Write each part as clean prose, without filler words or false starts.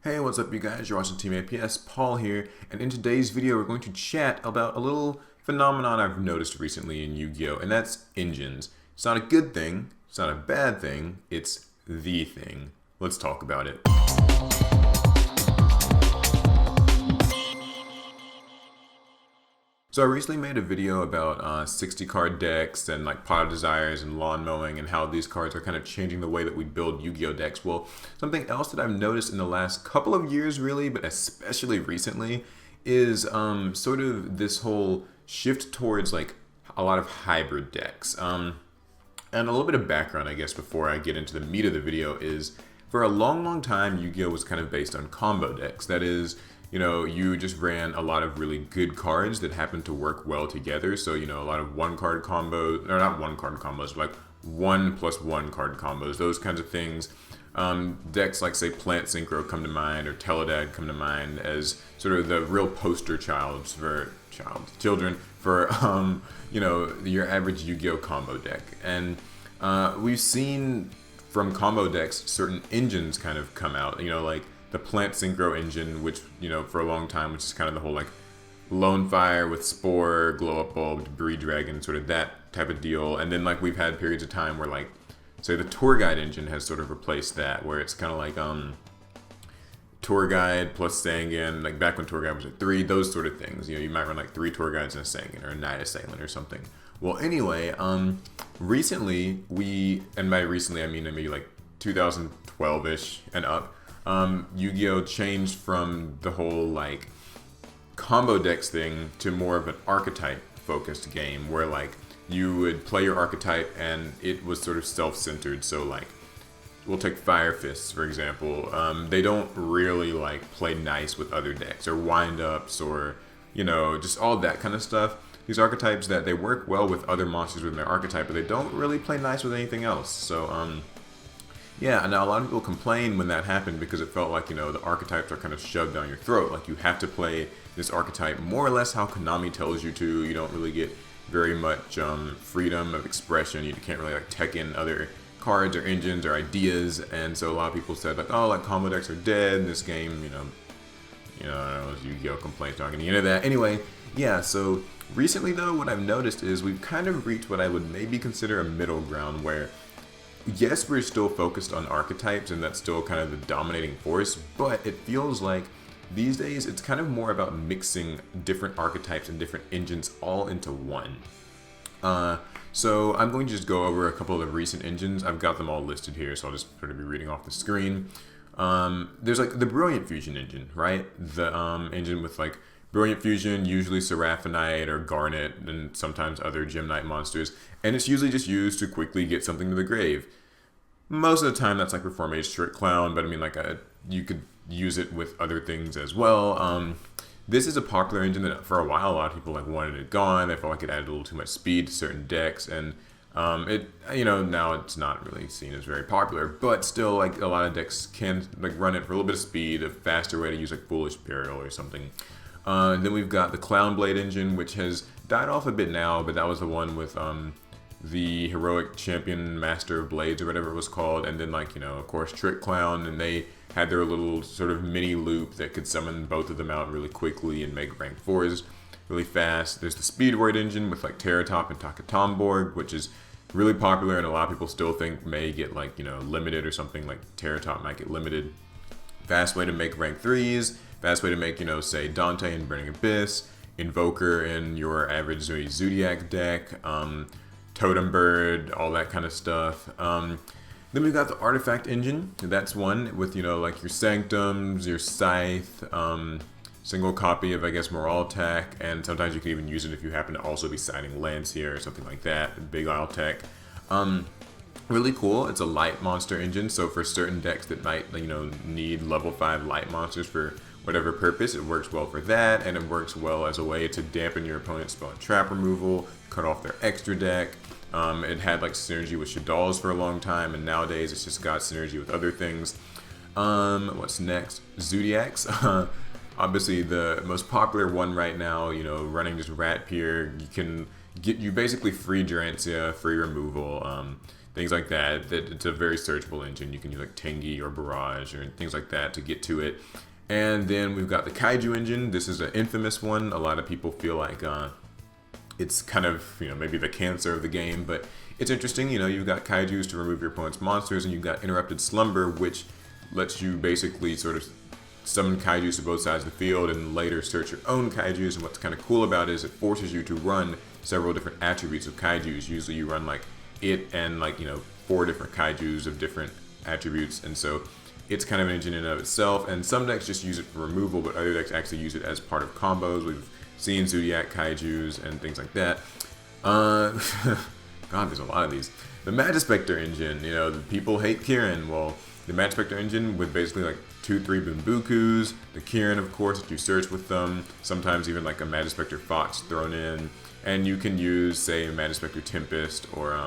Hey, what's up you guys? You're watching Team APS, Paul here, and in today's video we're going to chat about a little phenomenon I've noticed recently in Yu-Gi-Oh! And that's engines. It's not a good thing, it's not a bad thing, it's the thing. Let's talk about it. So I recently made a video about 60 card decks and like Pot of Desires and lawn mowing and how these cards are kind of changing the way that we build Yu-Gi-Oh decks. Well, something else that I've noticed in the last couple of years really, but especially recently, is sort of this whole shift towards like a lot of hybrid decks. And a little bit of background, I guess, before I get into the meat of the video is for a long time, Yu-Gi-Oh was kind of based on combo decks. That is, you know, you just ran a lot of really good cards that happened to work well together. So, you know, a lot of one card combos, or not one card combos, but like 1+1 card combos, those kinds of things. Decks like, say, Plant Synchro come to mind, or Teledad come to mind as sort of the real poster children for, you know, your average Yu-Gi-Oh combo deck. And we've seen from combo decks certain engines kind of come out, you know, like the Plant Synchro engine, which, you know, for a long time, which is kind of the whole like Lone Fire with Spore, Glow Up Bulb, Debris Dragon, sort of that type of deal. And then like we've had periods of time where like, say the Tour Guide engine has sort of replaced that, where it's kind of like Tour Guide plus Sangan, like back when Tour Guide was at 3, those sort of things. You know, you might run like 3 Tour Guides and a Sangan, or a Night Assailant or something. Well, anyway, recently and by recently I mean maybe like 2012-ish and up, Yu-Gi-Oh changed from the whole like combo decks thing to more of an archetype focused game where like you would play your archetype and it was sort of self-centered. So like we'll take Fire Fists for example. They don't really like play nice with other decks or wind-ups or, you know, just all that kind of stuff. These archetypes that they work well with other monsters within their archetype, but they don't really play nice with anything else. So yeah, now a lot of people complain when that happened because it felt like, you know, the archetypes are kind of shoved down your throat. Like you have to play this archetype more or less how Konami tells you to. You don't really get very much freedom of expression. You can't really like tech in other cards or engines or ideas. And so a lot of people said like, oh, like combo decks are dead in this game. You know, I don't know, Yu-Gi-Oh complaints aren't getting into that. Anyway, yeah. So recently though, what I've noticed is we've kind of reached what I would maybe consider a middle ground where, yes, we're still focused on archetypes and that's still kind of the dominating force, but it feels like these days it's kind of more about mixing different archetypes and different engines all into one. So I'm going to just go over a couple of recent engines. I've got them all listed here, so I'll just sort of be reading off the screen. There's like the Brilliant Fusion engine, right? The engine with like Brilliant Fusion, usually Seraphinite or Garnet, and sometimes other Gem Knight monsters, and it's usually just used to quickly get something to the grave. Most of the time that's like Reform Age Trick Clown, but I mean like you could use it with other things as well. This is a popular engine that for a while a lot of people like wanted it gone. They felt like it added a little too much speed to certain decks, and it, you know, now it's not really seen as very popular, but still like a lot of decks can like run it for a little bit of speed, a faster way to use like Foolish Burial or something. Then we've got the Clown Blade engine, which has died off a bit now, but that was the one with the Heroic Champion Master of Blades or whatever it was called, and then like, you know, of course Trick Clown, and they had their little sort of mini loop that could summon both of them out really quickly and make rank 4s really fast. There's the Speedroid engine with like Terratop and Takatomborg, which is really popular and a lot of people still think may get like, you know, limited or something. Like Terratop might get limited. Fast way to make rank 3s, fast way to make, you know, say Dante in Burning Abyss, Invoker in your average Zodiac deck, Totem Bird, all that kind of stuff. Then we've got the Artifact engine. That's one with, you know, like your Sanctums, your Scythe, single copy of, I guess, Moraltech, and sometimes you can even use it if you happen to also be siding Lance here or something like that, Big Isle Tech. Really cool. It's a light monster engine, so for certain decks that might, you know, need level 5 light monsters for whatever purpose, it works well for that, and it works well as a way to dampen your opponent's spell and trap removal, cut off their extra deck. It had like synergy with Shaddoll's for a long time, and nowadays it's just got synergy with other things. What's next? Zodiacs. Obviously the most popular one right now, you know, running just Rat Pier. You basically free Durantia, free removal. things like that. That it's a very searchable engine. You can use like Tengi or Barrage or things like that to get to it. And then we've got the Kaiju engine. This is an infamous one. A lot of people feel like it's kind of, maybe the cancer of the game, but it's interesting. You've got Kaijus to remove your opponent's monsters, and you've got Interrupted Slumber, which lets you basically sort of summon Kaijus to both sides of the field and later search your own Kaijus. And what's kind of cool about it is it forces you to run several different attributes of Kaijus. Usually you run like it and 4 different Kaijus of different attributes, and so it's kind of an engine in and of itself. And some decks just use it for removal, but other decks actually use it as part of combos. We've seen Zodiac Kaijus and things like that. God, there's a lot of these. The Magispector engine, the people hate Kirin. Well, the Magispector engine with basically like 2-3 Bunbukus, the Kirin, of course, that you search with them, sometimes even like a Magispector Fox thrown in, and you can use, say, a Magispector Tempest or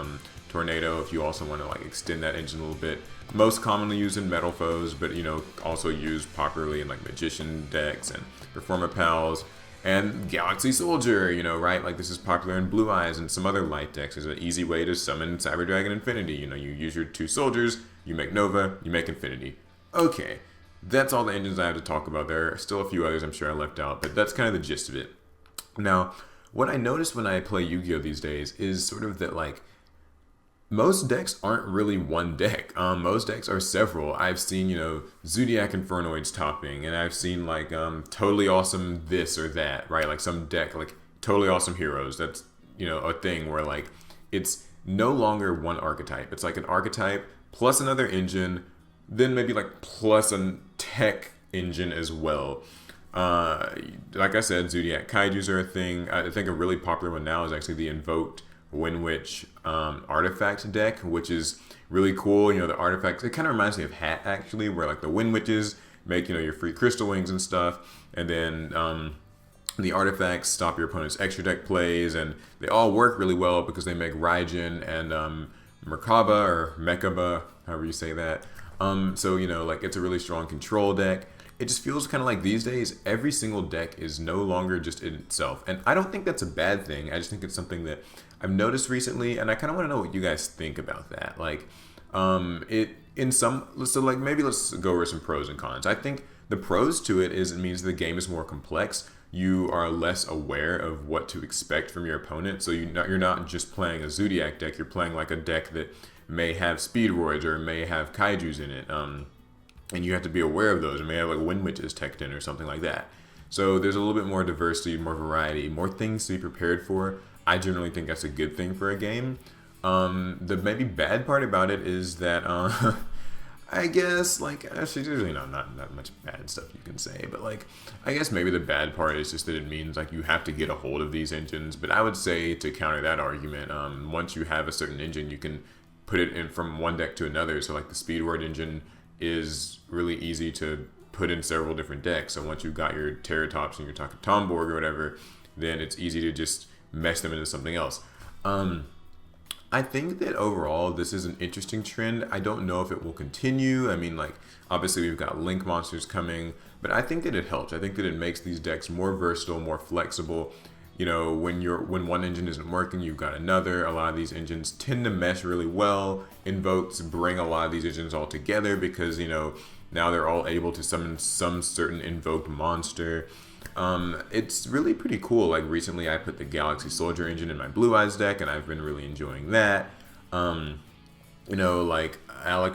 Tornado if you also want to extend that engine a little bit. Most commonly used in Metal Foes, but also used popularly in Magician decks and Performer Pals. And Galaxy Soldier, right? This is popular in Blue Eyes and some other light decks. It's an easy way to summon Cyber Dragon Infinity. You use your 2 soldiers, you make Nova, you make Infinity. Okay, that's all the engines I have to talk about. There are still a few others I'm sure I left out, but that's kind of the gist of it. Now, what I notice when I play Yu-Gi-Oh! These days is sort of that, most decks aren't really one deck. Most decks are several. I've seen, Zodiac Infernoids topping, and I've seen totally awesome this or that, right? Some deck, totally awesome heroes. That's, a thing where it's no longer one archetype. It's an archetype plus another engine, then maybe plus a tech engine as well. Like I said, Zodiac Kaijus are a thing. I think a really popular one now is actually the Invoked Windwitch artifact deck, which is really cool. The artifacts, it kind of reminds me of Hat, actually, where the Windwitches make your free crystal wings and stuff, and then the artifacts stop your opponent's extra deck plays, and they all work really well because they make Raijin and Merkaba or Mekaba, however you say that. So it's a really strong control deck. It just feels kind of these days every single deck is no longer just in itself, and I don't think that's a bad thing. I just think it's something that I've noticed recently, and I kind of want to know what you guys think about that. Maybe let's go over some pros and cons. I think the pros to it is it means the game is more complex. You are less aware of what to expect from your opponent, so you're not just playing a Zodiac deck. You're playing a deck that may have Speedroids or may have Kaijus in it, and you have to be aware of those. It may have Windwitches teched in or something like that. So there's a little bit more diversity, more variety, more things to be prepared for. I generally think that's a good thing for a game. The maybe bad part about it is that I guess actually there's really not that much bad stuff you can say, but I guess maybe the bad part is just that it means you have to get a hold of these engines. But I would say, to counter that argument, once you have a certain engine, you can put it in from one deck to another. So the Speedroid engine is really easy to put in several different decks. So once you've got your Terratops and your Tomborg or whatever, then it's easy to just mesh them into something else. I think that overall this is an interesting trend. I don't know if it will continue. I mean, obviously we've got Link monsters coming, but I think that it helps. I think that it makes these decks more versatile, more flexible. When one engine isn't working, you've got another. A lot of these engines tend to mesh really well. Invokes bring a lot of these engines all together because, now they're all able to summon some certain invoked monster. It's really pretty cool. Recently I put the Galaxy Soldier engine in my Blue Eyes deck, and I've been really enjoying that. Alec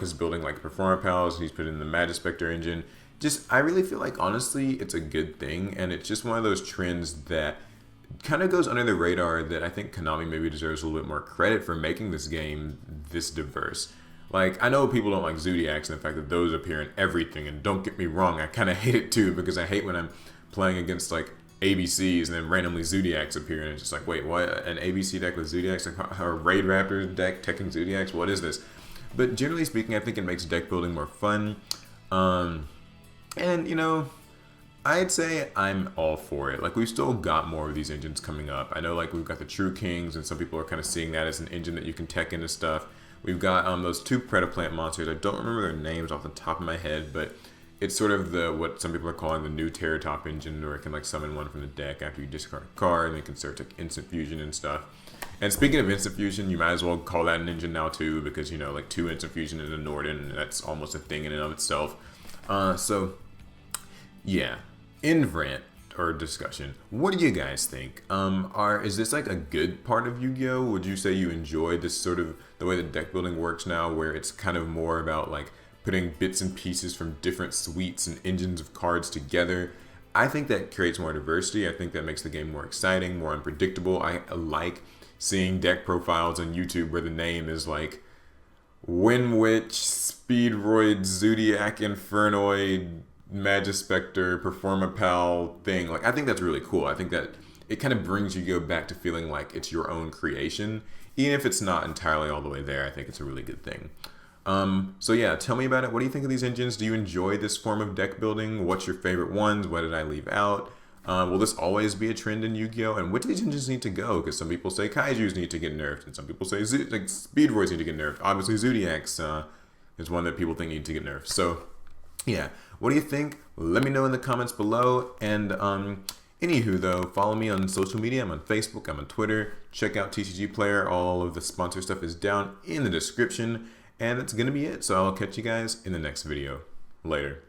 is building Performer Pals, he's put in the Magispector engine. I really feel honestly, it's a good thing, and it's just one of those trends that kind of goes under the radar that I think Konami maybe deserves a little bit more credit for making this game this diverse. I know people don't like Zodiacs and the fact that those appear in everything, and don't get me wrong, I kind of hate it too, because I hate when I'm playing against ABCs and then randomly Zodiacs appear, and it's just wait, what? An ABC deck with Zodiacs? A Raid Raptors deck teching Zodiacs? What is this? But generally speaking, I think it makes deck building more fun. And I'd say I'm all for it. We've still got more of these engines coming up. I know we've got the True Kings, and some people are kind of seeing that as an engine that you can tech into stuff. We've got those 2 Predaplant monsters. I don't remember their names off the top of my head, but it's sort of what some people are calling the new Terratop engine, where it can summon one from the deck after you discard a card, and they can search instant fusion and stuff. And speaking of instant fusion, you might as well call that an engine now too, because you know, like 2 instant fusion in a Norden, and that's almost a thing in and of itself. So yeah, in rant or discussion, what do you guys think? Is this like a good part of Yu-Gi-Oh? Would you say you enjoy this sort of the way that deck building works now, where it's kind of more about like putting bits and pieces from different suites and engines of cards together? I think that creates more diversity. I think that makes the game more exciting, more unpredictable. I like seeing deck profiles on YouTube where the name is like Windwitch, Speedroid, Zodiac, Infernoid, Magispector, Performapal thing. Like, I think that's really cool. I think that it kind of brings Yu-Gi-Oh back to feeling like it's your own creation. Even if it's not entirely all the way there, I think it's a really good thing. So yeah, tell me about it. What do you think of these engines? Do you enjoy this form of deck building? What's your favorite ones? What did I leave out? Will this always be a trend in Yu-Gi-Oh? And which of these engines need to go? Because some people say Kaijus need to get nerfed, and some people say like Speedroids need to get nerfed. Obviously, Zodiacs is one that people think need to get nerfed. So yeah, what do you think? Let me know in the comments below. And anywho though, follow me on social media. I'm on Facebook, I'm on Twitter. Check out TCG Player. All of the sponsor stuff is down in the description. And that's gonna be it. So I'll catch you guys in the next video. Later.